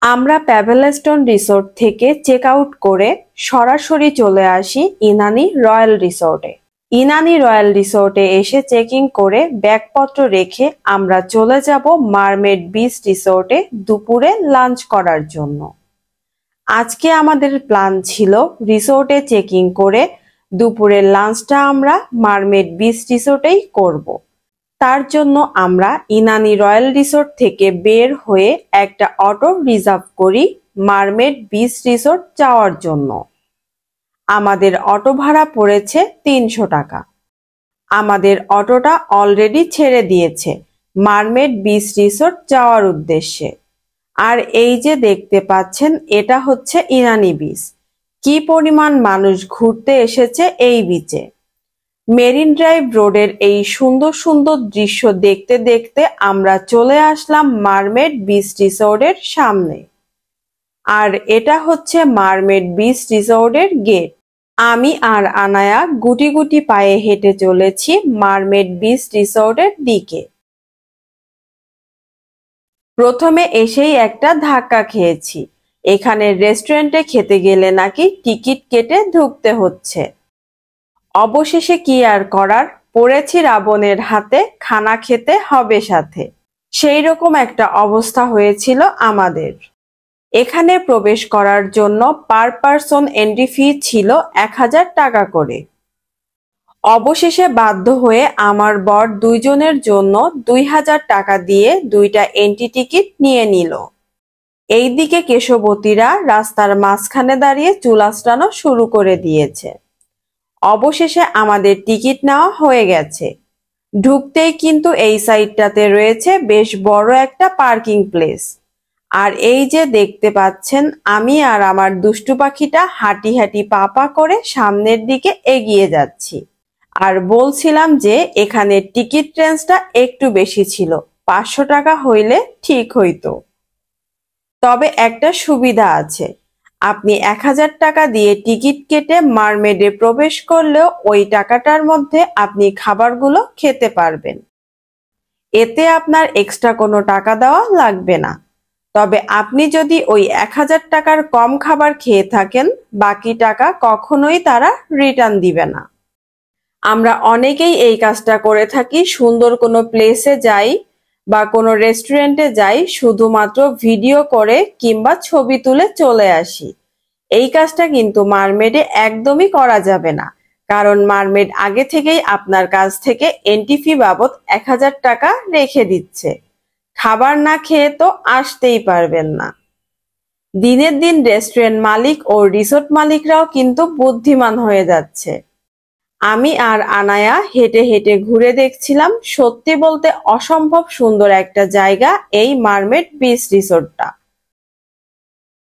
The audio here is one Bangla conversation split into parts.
আমরা প্যাভেলস্টোন রিসোর্ট থেকে চেক আউট করে সরাসরি চলে আসি ইনানি রয়্যাল রিসোর্টে। ইনানি রয়্যাল রিসোর্টে এসে চেকিং করে ব্যাগপত্র রেখে আমরা চলে যাব মারমেড বিচ রিসোর্টে দুপুরে লাঞ্চ করার জন্য। আজকে আমাদের প্ল্যান ছিল রিসোর্টে চেকিং করে দুপুরের লাঞ্চটা আমরা মারমেড বিচ রিসোর্টেই করব। তার জন্য আমরা ইনানি রয়্যাল রিসোর্ট থেকে বের হয়ে একটা অটো রিজার্ভ করি মারমেড বিচ রিসোর্ট যাওয়ার জন্য। আমাদের অটো ভাড়া পড়েছে ৩০০ টাকা। আমাদের অটোটা অলরেডি ছেড়ে দিয়েছে মারমেড বিচ রিসোর্ট যাওয়ার উদ্দেশ্যে। আর এই যে দেখতে পাচ্ছেন, এটা হচ্ছে ইনানি বিচ। কি পরিমাণ মানুষ ঘুরতে এসেছে এই বিচে। মেরিন ড্রাইভ রোডের এই সুন্দর সুন্দর দৃশ্য দেখতে দেখতে আমরা চলে আসলাম মারমেড বিচ রিসোর্টের সামনে। আর এটা হচ্ছে মারমেড বিচ রিসোর্টের গেট। আমি আর আনায়া গুটি গুটি পায়ে হেঁটে চলেছি মারমেড বিচ রিসোর্টের দিকে। প্রথমে এসেই একটা ধাক্কা খেয়েছি। এখানে রেস্টুরেন্টে খেতে গেলে নাকি টিকিট কেটে ঢুকতে হচ্ছে। অবশেষে কি আর করার, পড়েছি রাবণের হাতে, খানা খেতে হবে সাথে। সেই রকম একটা অবস্থা হয়েছিল আমাদের। এখানে প্রবেশ করার জন্য পার পারসন এন্ট্রি ফি ছিল ১০০০ টাকা করে। অবশেষে বাধ্য হয়ে আমার বর দুইজনের জন্য ২০০০ টাকা দিয়ে দুইটা এন্ট্রি টিকিট নিয়ে নিল। এইদিকে কেশবতীরা রাস্তার মাঝখানে দাঁড়িয়ে চুল আঁচড়ানো শুরু করে দিয়েছে। অবশেষে আমাদের টিকিট নেওয়া হয়ে গেছে। ঢুকতেই কিন্তু এই সাইডটাতে রয়েছে বেশ বড় একটা পার্কিং প্লেস। আর এই যে দেখতে পাচ্ছেন, আমি আর আমার দুষ্টু পাখিটা হাঁটি হাঁটি পা পা করে সামনের দিকে এগিয়ে যাচ্ছি। আর বলছিলাম যে এখানে টিকিট রেঞ্জটা একটু বেশি ছিল, ৫০০ টাকা হইলে ঠিক হইতো। তবে একটা সুবিধা আছে, আপনি ১০০০ টাকা দিয়ে টিকিট কেটে মারমেডে প্রবেশ করলেও ওই টাকাটার মধ্যে আপনি খাবারগুলো খেতে পারবেন। এতে আপনার এক্সট্রা কোনো টাকা দেওয়া লাগবে না। তবে আপনি যদি ওই ১০০০ টাকার কম খাবার খেয়ে থাকেন, বাকি টাকা কখনোই তারা রিটার্ন দিবে না। আমরা অনেকেই এই কাজটা করে থাকি। সুন্দর কোনো প্লেসে যাই বা কোনো রেস্টুরেন্টে যাই, শুধুমাত্র ভিডিও করে কিংবা ছবি তুলে চলে আসি। এই কাজটা কিন্তু মারমেডে একদমই করা যাবে না, কারণ মারমেড আগে থেকেই আপনার কাছ থেকে এন্ট্রি ফি বাবদ ১০০০ টাকা রেখে দিচ্ছে। খাবার না খেয়ে তো আসতেই পারবেন না। দিনের দিন রেস্টুরেন্ট মালিক ও রিসোর্ট মালিকরাও কিন্তু বুদ্ধিমান হয়ে যাচ্ছে। আমি আর আনায়া হেঁটে হেঁটে ঘুরে দেখছিলাম, সত্যি বলতে অসম্ভব সুন্দর একটা জায়গা এই মারমেড বিচ রিসোর্টটা।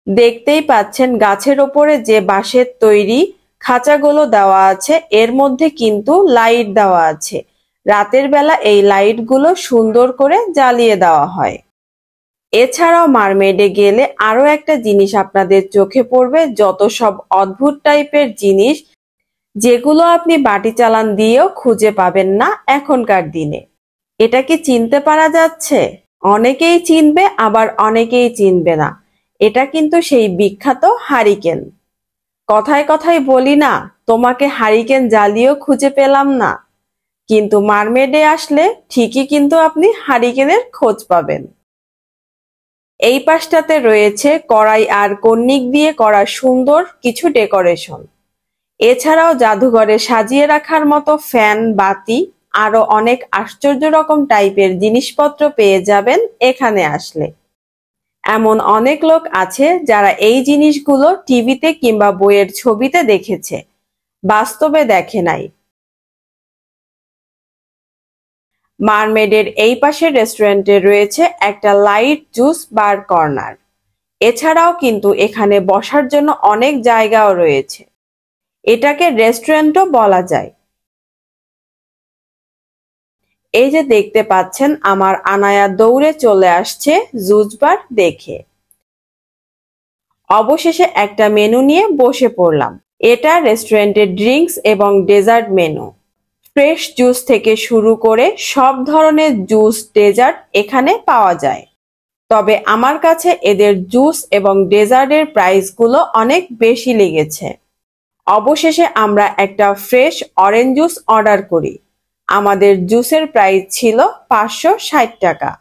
দেখতেই পাচ্ছেন গাছের ওপরে যে বাঁশের তৈরি খাঁচাগুলো দেওয়া আছে, এর মধ্যে কিন্তু লাইট দেওয়া আছে। রাতের বেলা এই লাইটগুলো সুন্দর করে জ্বালিয়ে দেওয়া হয়। এছাড়াও মারমেডে গেলে আরো একটা জিনিস আপনাদের চোখে পড়বে, যত সব অদ্ভুত টাইপের জিনিস যেগুলো আপনি বাটি চালান দিয়েও খুঁজে পাবেন না এখনকার দিনে। এটা কি চিনতে পারা যাচ্ছে? অনেকেই চিনবে, আবার অনেকেই চিনবে না। এটা কিন্তু সেই বিখ্যাত হারিকেন। কথায় কথায় বলি না, তোমাকে হারিকেন জ্বালিয়েও খুঁজে পেলাম না। কিন্তু মারমেডে আসলে ঠিকই কিন্তু আপনি হারিকেনের খোঁজ পাবেন। এই পাশটাতে রয়েছে কড়াই আর কর্নিক দিয়ে করা সুন্দর কিছু ডেকোরেশন। এছাড়াও জাদুঘরে সাজিয়ে রাখার মতো ফ্যান, বাতি, আরো অনেক আশ্চর্য রকম টাইপের জিনিসপত্র পেয়ে যাবেন এখানে আসলে। এমন অনেক লোক আছে যারা এই জিনিসগুলো টিভিতে কিংবা বইয়ের ছবিতে দেখেছে, বাস্তবে দেখে নাই। মারমেডের এই পাশের রেস্টুরেন্টে রয়েছে একটা লাইট জুস বার কর্নার। এছাড়াও কিন্তু এখানে বসার জন্য অনেক জায়গাও রয়েছে। এটাকে রেস্টুরেন্টও বলা যায়। এই যে দেখতে পাচ্ছেন, আমার আনায়া দৌড়ে চলে আসছে জুস বার দেখে। অবশেষে একটা মেনু নিয়ে বসে পড়লাম। এটা রেস্টুরেন্টের ড্রিঙ্কস এবং ডেজার্ট মেনু। ফ্রেশ জুস থেকে শুরু করে সব ধরনের জুস, ডেজার্ট এখানে পাওয়া যায়। তবে আমার কাছে এদের জুস এবং ডেজার্টের প্রাইসগুলো অনেক বেশি লেগেছে। অবশেষে আমরা একটা ফ্রেশ অরেঞ্জ জুস অর্ডার করি। আমাদের জুসের প্রাইস ছিল 560 টাকা।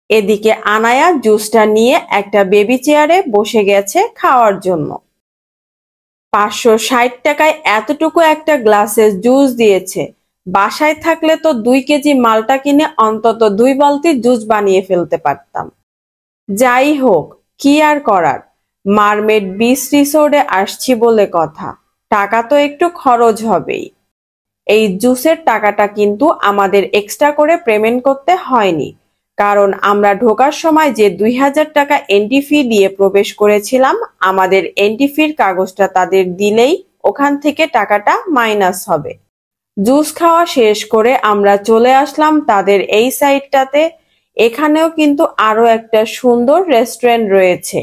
এদিকে আনায়া জুসটা নিয়ে একটা বেবি চেয়ারে বসে গেছে খাওয়ার জন্য। 560 টাকায় এতটুকু একটা গ্লাসে জুস দিয়েছে। বাসায় থাকলে তো 2 কেজি মালটা কিনে অন্তত 2 বালতি জুস বানিয়ে ফেলতে পারতাম। যাই হোক, কি আর করার, মারমেড বিচ রিসোর্টে আসছি বলে কথা, টাকা তো একটু খরচ হবেই। এই জুসের টাকাটা কিন্তু আমাদের এক্সট্রা করে পেমেন্ট করতে হয়নি, কারণ আমরা ঢোকার সময় যে 2000 টাকা এন্ট্রি ফি দিয়ে প্রবেশ করেছিলাম, আমাদের এন্ট্রি ফির কাগজটা তাদের দিলেই ওখান থেকে টাকাটা মাইনাস হবে। জুস খাওয়া শেষ করে আমরা চলে আসলাম তাদের এই সাইডটাতে। এখানেও কিন্তু আরো একটা সুন্দর রেস্টুরেন্ট রয়েছে,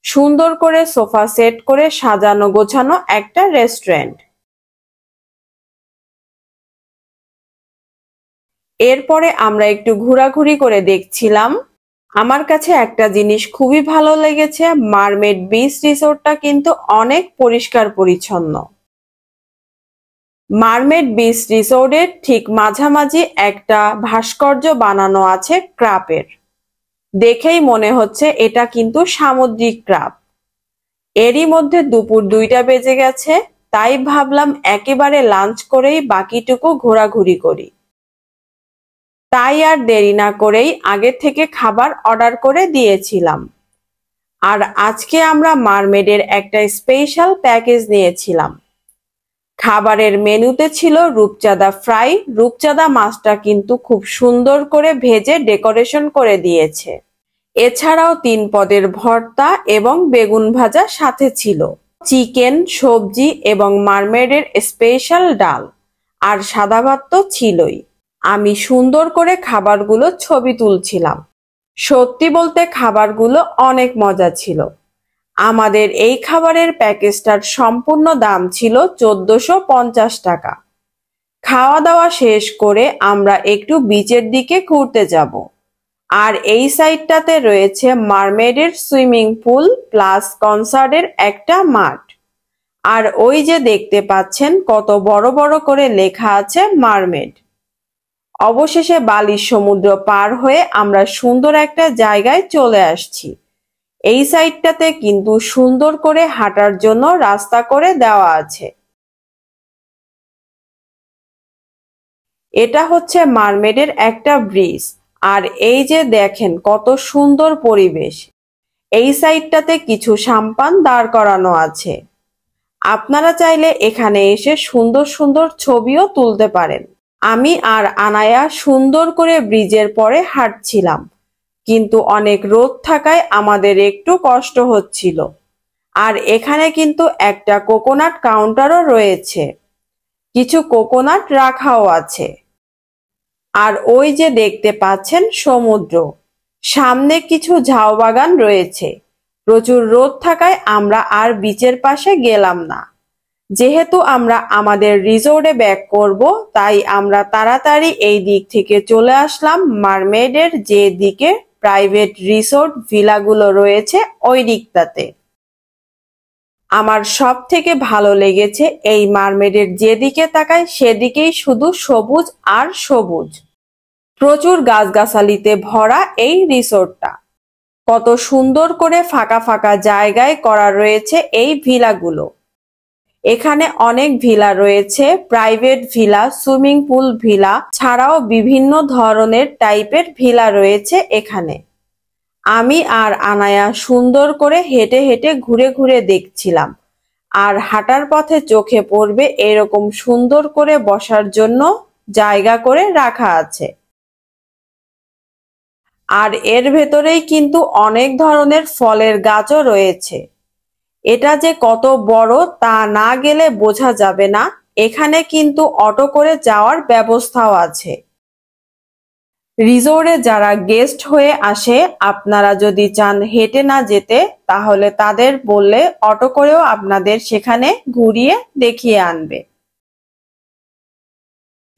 সুন্দর করে সোফা সেট করে সাজানো গোছানো একটা রেস্টুরেন্ট। এরপরে আমরা একটু ঘোরাঘুরি করে দেখছিলাম। আমার কাছে একটা জিনিস খুবই ভালো লেগেছে, মারমেড বিচ রিসোর্টটা কিন্তু অনেক পরিষ্কার পরিচ্ছন্ন। মারমেড বিচ রিসোর্টের ঠিক মাঝামাঝি একটা ভাস্কর্য বানানো আছে ক্রাপের। দেখেই মনে হচ্ছে এটা কিন্তু সামুদ্রিক ক্রাপ। এরই মধ্যে দুপুর 2টা বেজে গেছে, তাই ভাবলাম একেবারে লাঞ্চ করেই বাকিটুকু ঘোরাঘুরি করি। তাই আর দেরি না করেই আগে থেকে খাবার অর্ডার করে দিয়েছিলাম। আর আজকে আমরা মারমেডের একটা স্পেশাল প্যাকেজ নিয়েছিলাম। খাবারের মেনুতে ছিল রূপচাঁদা ফ্রাই। রূপচাঁদা মাছটা কিন্তু খুব সুন্দর করে ভেজে ডেকোরেশন করে দিয়েছে। এছাড়াও 3 পদের ভর্তা এবং বেগুন ভাজা সাথে ছিল, চিকেন, সবজি এবং মারমেডের স্পেশাল ডাল, আর সাদা ভাত তো ছিলই। আমি সুন্দর করে খাবারগুলো ছবি তুলছিলাম। সত্যি বলতে খাবারগুলো অনেক মজা ছিল। আমাদের এই খাবারের প্যাকেজটার সম্পূর্ণ দাম ছিল 1450 টাকা। খাওয়া দাওয়া শেষ করে আমরা একটু বিচের দিকে ঘুরতে যাব। আর এই সাইডটাতে রয়েছে মারমেডের সুইমিং পুল প্লাস কনসার্টের একটা মাঠ। আর ওই যে দেখতে পাচ্ছেন কত বড় বড় করে লেখা আছে মারমেড। অবশেষে বালির সমুদ্র পার হয়ে আমরা সুন্দর একটা জায়গায় চলে আসছি। এই সাইডটাতে কিন্তু সুন্দর করে হাঁটার জন্য রাস্তা করে দেওয়া আছে। এটা হচ্ছে মারমেডের একটা ব্রিজ। আর এই যে দেখেন কত সুন্দর পরিবেশ। এই সাইডটাতে কিছু সাম্পান দাঁড় করানো আছে। আপনারা চাইলে এখানে এসে সুন্দর সুন্দর ছবিও তুলতে পারেন। আমি আর আনায়া সুন্দর করে ব্রিজের পরে হাঁটছিলাম, কিন্তু অনেক রোদ থাকায় আমাদের একটু কষ্ট হচ্ছিল। আর এখানে কিন্তু একটা কোকোনাট কাউন্টারও রয়েছে, কিছু কোকোনাট রাখাও আছে। আর ওই যে দেখতে পাচ্ছেন সমুদ্র, সামনে কিছু ঝাউ বাগান রয়েছে। প্রচুর রোদ থাকায় আমরা আর বিচের পাশে গেলাম না। যেহেতু আমরা আমাদের রিসোর্টে ব্যাক করব, তাই আমরা তাড়াতাড়ি এই দিক থেকে চলে আসলাম মারমেডের যে দিকে প্রাইভেট রিসোর্ট ভিলাগুলো রয়েছে ওই দিকটাতে। আমার সব থেকে ভালো লেগেছে এই মারমেডের যেদিকে তাকাই সেদিকেই শুধু সবুজ আর সবুজ। প্রচুর গাছগাছালিতে ভরা এই রিসোর্টটা। কত সুন্দর করে ফাঁকা ফাঁকা জায়গায় করা রয়েছে এই ভিলাগুলো। এখানে অনেক ভিলা রয়েছে, private villa, swimming pool villa ছাড়াও বিভিন্ন ধরনের টাইপের ভিলা রয়েছে এখানে। আমি আর আনায়া সুন্দর করে হেঁটে হেঁটে ঘুরে ঘুরে দেখছিলাম। আর হাঁটার পথে চোখে পড়বে এরকম সুন্দর করে বসার জন্য জায়গা করে রাখা আছে। আর এর ভেতরেই কিন্তু অনেক ধরনের ফলের গাছও রয়েছে। এটা যে কত বড় তা না গেলে বোঝা যাবে না। এখানে কিন্তু অটো করে যাওয়ার ব্যবস্থাও আছে। রিসোর্টে যারা গেস্ট হয়ে আসে, আপনারা যদি চান হেঁটে না যেতে, তাহলে তাদের বললে অটো করেও আপনাদের সেখানে ঘুরিয়ে দেখিয়ে আনবে।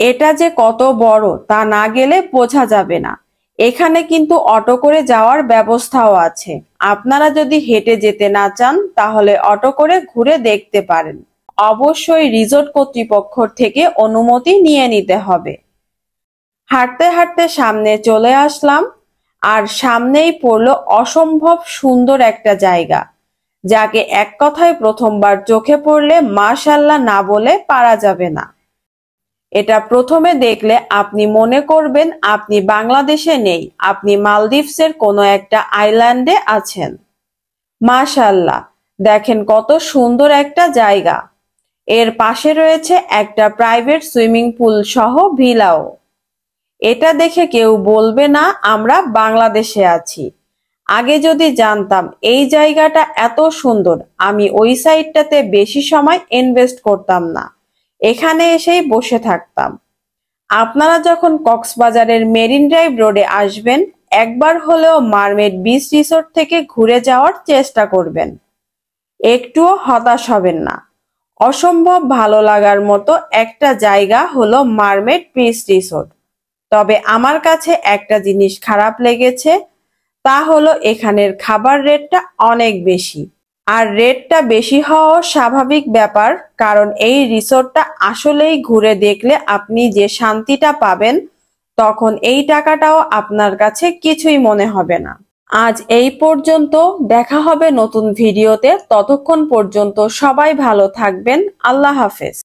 এটা যে কত বড় তা না গেলে বোঝা যাবে না। এখানে কিন্তু অটো করে যাওয়ার ব্যবস্থাও আছে। আপনারা যদি হেঁটে যেতে না চান তাহলে অটো করে ঘুরে দেখতে পারেন। অবশ্যই রিসোর্ট কর্তৃপক্ষ থেকে অনুমতি নিয়ে নিতে হবে। হাঁটতে হাঁটতে সামনে চলে আসলাম, আর সামনেই পড়লো অসম্ভব সুন্দর একটা জায়গা, যাকে এক কথায় প্রথমবার চোখে পড়লে মাশাআল্লাহ না বলে পারা যাবে না। এটা প্রথমে দেখলে আপনি মনে করবেন আপনি বাংলাদেশে নেই, আপনি মালদ্বীপসের কোনো একটা আইল্যান্ডে আছেন। মাশাআল্লাহ, দেখেন কত সুন্দর একটা জায়গা। এর পাশে রয়েছে একটা প্রাইভেট সুইমিং পুল সহ ভিলাও। এটা দেখে কেউ বলবে না আমরা বাংলাদেশে আছি। আগে যদি জানতাম এই জায়গাটা এত সুন্দর, আমি ওই সাইডটাতে বেশি সময় ইনভেস্ট করতাম না, এখানে এসেই বসে থাকতাম। আপনারা যখন কক্সবাজারের মেরিন ড্রাইভ রোডে আসবেন, একবার হলেও মারমেড বিচ রিসোর্ট থেকে ঘুরে যাওয়ার চেষ্টা করবেন। একটুও হতাশ হবেন না। অসম্ভব ভালো লাগার মতো একটা জায়গা হলো মারমেড বিচ রিসোর্ট। তবে আমার কাছে একটা জিনিস খারাপ লেগেছে, তা হলো এখানের খাবার রেটটা অনেক বেশি। আর রেটটা বেশি হওয়া স্বাভাবিক ব্যাপার, কারণ এই রিসোর্টটা আসলেই ঘুরে দেখলে আপনি যে শান্তিটা পাবেন, তখন এই টাকাটাও আপনার কাছে কিছুই মনে হবে না। আজ এই পর্যন্ত, দেখা হবে নতুন ভিডিওতে। ততক্ষণ পর্যন্ত সবাই ভালো থাকবেন। আল্লাহ হাফেজ।